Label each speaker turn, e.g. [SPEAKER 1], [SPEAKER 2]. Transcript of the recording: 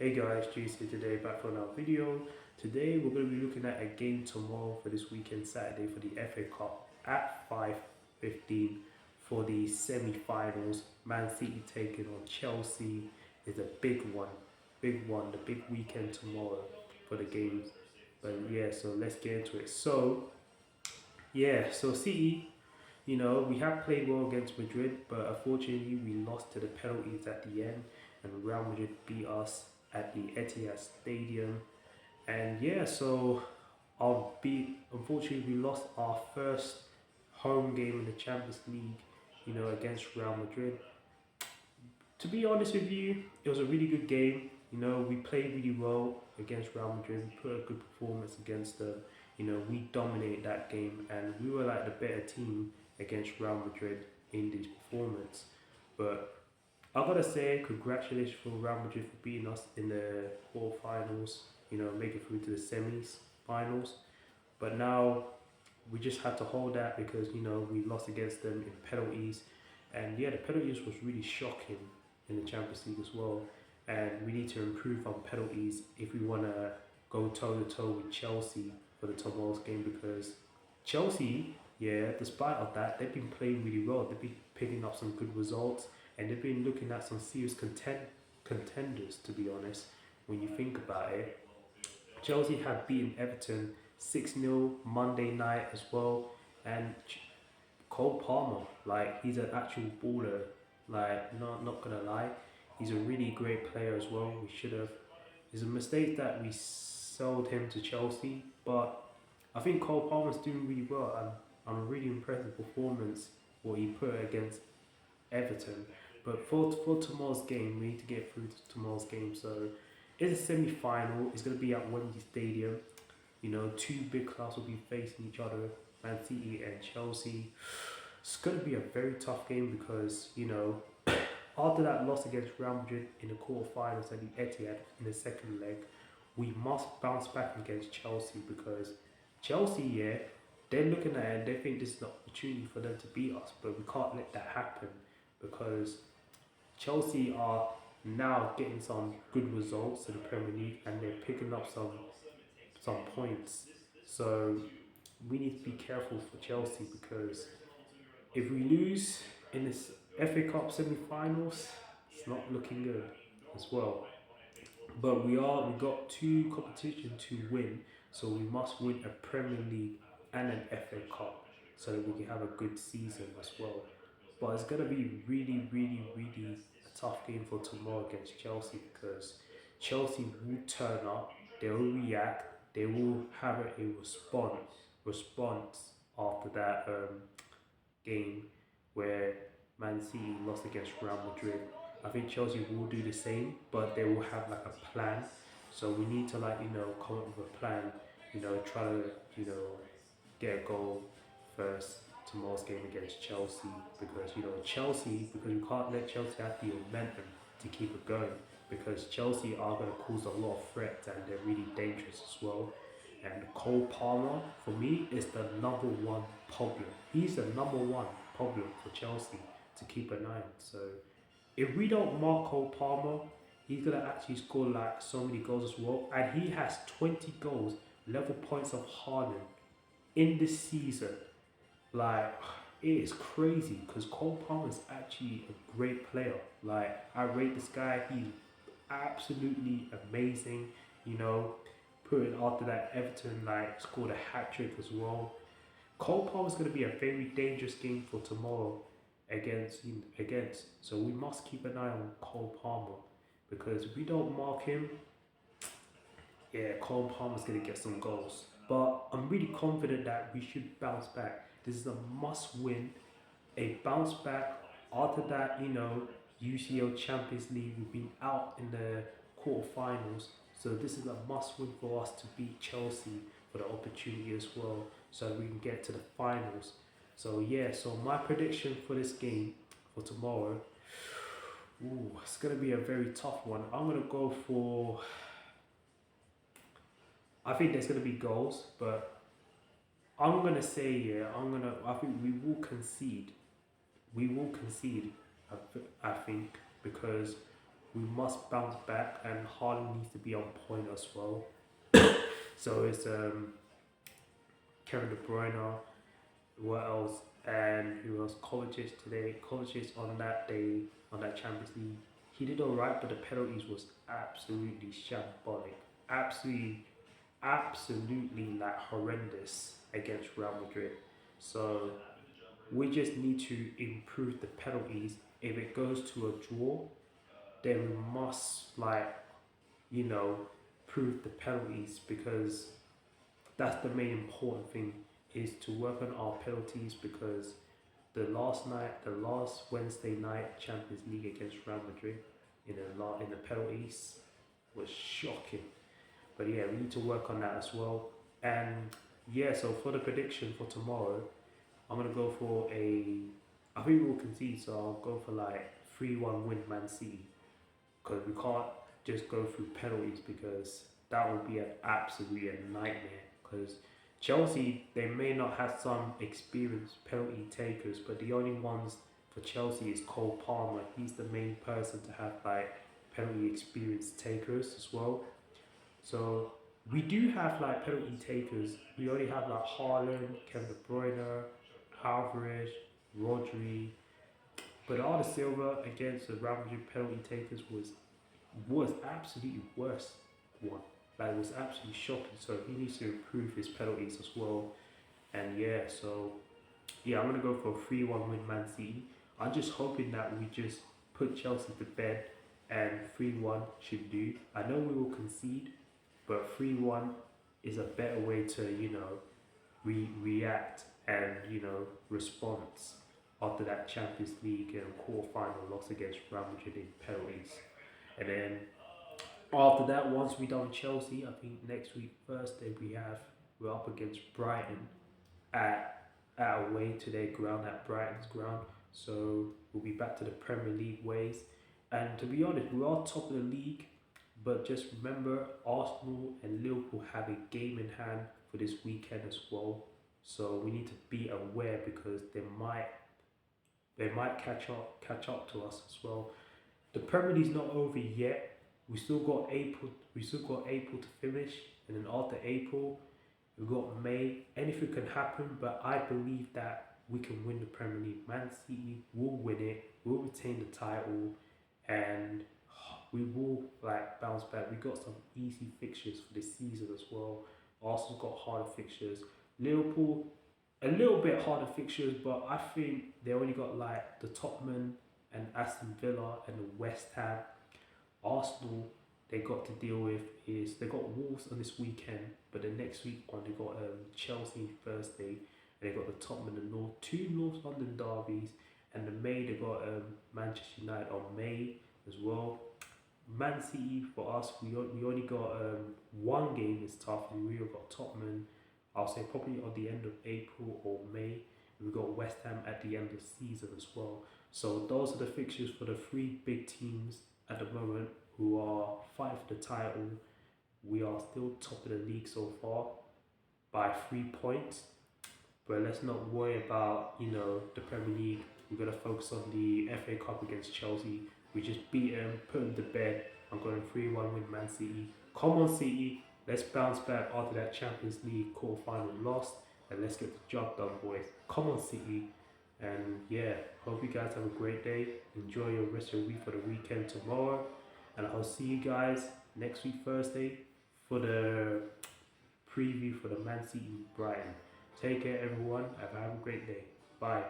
[SPEAKER 1] Hey guys, Juice here today, back for another video. Today we're going to be looking at a game tomorrow for this weekend, Saturday, for the FA Cup at 5:15 for the semi-finals. Man City taking on Chelsea is a big one, the big weekend tomorrow for the games. But yeah, so let's get into it. So City, we have played well against Madrid, but unfortunately we lost to the penalties at the end, and Real Madrid beat us at the Etihad Stadium. And yeah, so unfortunately we lost our first home game in the Champions League, against Real Madrid. To be honest with you, it was a really good game. We played really well against Real Madrid. We put a good performance against them. We dominated that game and we were like the better team against Real Madrid in this performance. But I gotta say, congratulations for Real Madrid for beating us in the quarterfinals, making through to the semis finals. But now we just had to hold that because we lost against them in penalties, and yeah, the penalties was really shocking in the Champions League as well. And we need to improve on penalties if we want to go toe to toe with Chelsea for the tomorrow's game, because Chelsea, yeah, despite of that, they've been playing really well. They've been picking up some good results, and they've been looking at some serious contenders. To be honest, when you think about it, Chelsea have beaten Everton 6-0 Monday night as well, and Cole Palmer, like he's an actual baller. Like not gonna lie, he's a really great player as well. We should have. It's a mistake that we sold him to Chelsea, but I think Cole Palmer's doing really well. I'm really impressed with the performance what he put against Everton. But for tomorrow's game, we need to get through to tomorrow's game. So it's a semi-final. It's gonna be at Wembley Stadium. Two big clubs will be facing each other, Man City and Chelsea. It's going to be a very tough game because, after that loss against Real Madrid in the quarterfinals at the Etihad in the second leg, we must bounce back against Chelsea, because Chelsea, yeah, they're looking at it and they think this is an opportunity for them to beat us, but we can't let that happen because Chelsea are now getting some good results in the Premier League and they're picking up some points. So we need to be careful for Chelsea, because if we lose in this FA Cup semi-finals, it's not looking good as well. But we got two competitions to win, so we must win a Premier League and an FA Cup so that we can have a good season as well. But it's gonna be really, really, really a tough game for tomorrow against Chelsea, because Chelsea will turn up, they will react, they will have a response after that game where Man City lost against Real Madrid. I think Chelsea will do the same, but they will have like a plan. So we need to come up with a plan. Try to get a goal first tomorrow's game against Chelsea, because because we can't let Chelsea have the momentum to keep it going, because Chelsea are going to cause a lot of threats and they're really dangerous as well. And Cole Palmer, for me, is the number one problem. He's the number one problem for Chelsea to keep an eye on. So if we don't mark Cole Palmer, he's gonna actually score like so many goals as well. And he has 20 goals, level points of Haaland in this season. Like, it is crazy because Cole Palmer is actually a great player. Like, I rate this guy. He's absolutely amazing. Putting after that, Everton scored a hat trick as well. Cole Palmer is going to be a very dangerous game for tomorrow against. So we must keep an eye on Cole Palmer, because if we don't mark him, yeah, Cole Palmer's going to get some goals. But I'm really confident that we should bounce back. This is a must win, a bounce back. After that, UCL Champions League, we've been out in the quarterfinals. So this is a must win for us to beat Chelsea for the opportunity as well, so we can get to the finals. So yeah, so my prediction for this game for tomorrow, it's gonna be a very tough one. I'm gonna go for. I think there's gonna be goals, but I'm gonna say I think we will concede. We will concede. I think because we must bounce back, and Haaland needs to be on point as well. So it's Kevin De Bruyne, what else, and who else? Kovacic today. Kovacic on that day, on that Champions League, he did alright, but the penalties was absolutely shambolic, absolutely, absolutely like horrendous against Real Madrid. So we just need to improve the penalties. If it goes to a draw, then we must like you know prove the penalties, because that's the main important thing, is to work on our penalties, because the last Wednesday night Champions League against Real Madrid in the penalties was shocking. But yeah, we need to work on that as well. And yeah, so for the prediction for tomorrow, I'm gonna go for a. I think we'll concede, so I'll go for like 3-1 win Man City, because we can't just go through penalties, because that would be an absolutely a nightmare. Because Chelsea, they may not have some experienced penalty takers, but the only ones for Chelsea is Cole Palmer. He's the main person to have like penalty experience takers as well. So we do have like penalty takers. We already have like Haaland, Kevin De Bruyne, Alvarez, Rodri. But Arda Silva against the Real Madrid penalty takers was absolutely worst one. Like, it was absolutely shocking. So he needs to improve his penalties as well. And yeah, so yeah, I'm gonna go for a 3-1 win Man City. I'm just hoping that we just put Chelsea to bed, and 3-1 should do. I know we will concede, but 3-1 is a better way to react and response after that Champions League and quarter-final loss against Real Madrid in penalties. And then after that, once we done Chelsea, I think next week Thursday we're up against Brighton at away to their ground, at Brighton's ground. So we'll be back to the Premier League ways. And to be honest, we are top of the league, but just remember Arsenal and Liverpool have a game in hand for this weekend as well. So we need to be aware, because they might catch up to us as well. The Premier League's not over yet. We still got April. We still got April to finish, and then after April, we've got May. Anything can happen, but I believe that we can win the Premier League. Man City will win it. We'll retain the title, and we will like bounce back. We got some easy fixtures for this season as well. Arsenal's got harder fixtures. Liverpool, a little bit harder fixtures, but I think they only got like the Tottenham and Aston Villa and the West Ham. Arsenal, they got to deal with is they got Wolves on this weekend, but the next week on they got Chelsea Thursday, and they got the Tottenham and the two North London derbies, and the May they got Manchester United on May as well. Man City for us, we only got one game is tough. We really got Tottenham. I'll say probably on the end of April or May. We got West Ham at the end of the season as well. So those are the fixtures for the three big teams at the moment who are fighting for the title. We are still top of the league so far by 3 points. But let's not worry about the Premier League. We're gonna focus on the FA Cup against Chelsea. We just beat them, put them to bed. I'm going 3-1 with Man City. Come on, City. Let's bounce back after that Champions League quarter-final loss, and let's get the job done, boys. Come on, City. And yeah, hope you guys have a great day. Enjoy your rest of your week for the weekend tomorrow. And I'll see you guys next week, Thursday, for the preview for the Man City Brighton. Take care, everyone. Have a great day. Bye.